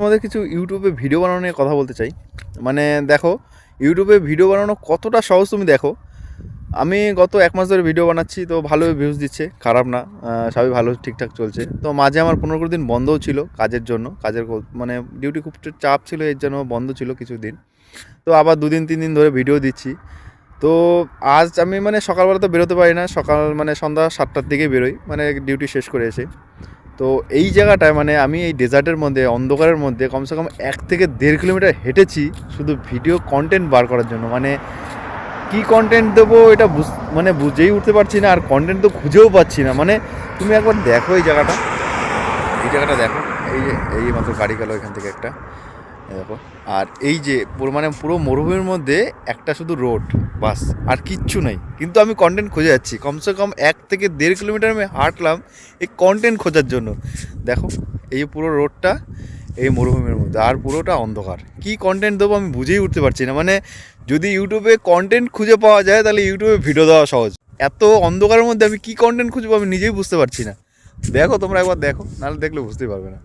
আমাদের কিছু ইউটিউবে ভিডিও বানানো নিয়ে কথা বলতে চাই। মানে দেখো, ইউটিউবে ভিডিও বানানো কতটা সহজ তুমি দেখো। আমি গত 1 মাস ধরে ভিডিও বানাচ্ছি, তো ভালোই ভিউজ দিচ্ছে, খারাপ না। সবই ভালো ঠিকঠাক চলছে। তো মাঝে আমার 15-20 দিন বন্ধও ছিল কাজের জন্য। মানে ডিউটি খুব চাপ ছিল, এর জন্য বন্ধ ছিল কিছুদিন। তো আবার 2-3 দিন ধরে ভিডিও দিচ্ছি। তো আজ আমি মানে সকালবেলা তো বেরোতে পারি না, মানে সন্ধ্যা 7টার দিকে বেরোই, মানে ডিউটি শেষ করে এসে। তো এই জায়গাটায় মানে আমি এই ডেজার্টের মধ্যে, অন্ধকারের মধ্যে কমসে কম 1 থেকে 1.5 কিলোমিটার হেঁটেছি শুধু ভিডিও কন্টেন্ট বার করার জন্য। মানে কী কন্টেন্ট দেবো এটা মানে বুঝেই উঠতে পারছি না, আর কন্টেন্ট তো খুঁজেও পাচ্ছি না। মানে তুমি একবার দেখো এই জায়গাটা দেখো। এই মাত্র গাড়ি গেল এখান থেকে একটা, দেখো। আর এই যে পুরো মরুভূমির মধ্যে একটা শুধু রোড, বাস, আর কিচ্ছু নেই। কিন্তু আমি কন্টেন্ট খুঁজে যাচ্ছি, কমসে কম 1 থেকে 1.5 কিলোমিটার আমি হাঁটলাম এই কন্টেন্ট খোঁজার জন্য। দেখো, এই পুরো রোডটা এই মরুভূমির মধ্যে, আর পুরোটা অন্ধকার। কি কন্টেন্ট দেবো আমি বুঝেই উঠতে পারছি না। মানে যদি ইউটিউবে কন্টেন্ট খুঁজে পাওয়া যায় তাহলে ইউটিউবে ভিডিও দেওয়া সহজ। এত অন্ধকারের মধ্যে আমি কি কন্টেন্ট খুঁজবো আমি নিজেই বুঝতে পারছি না। দেখো, তোমরা একবার দেখো, নাহলে দেখলে বুঝতেই পারবে না।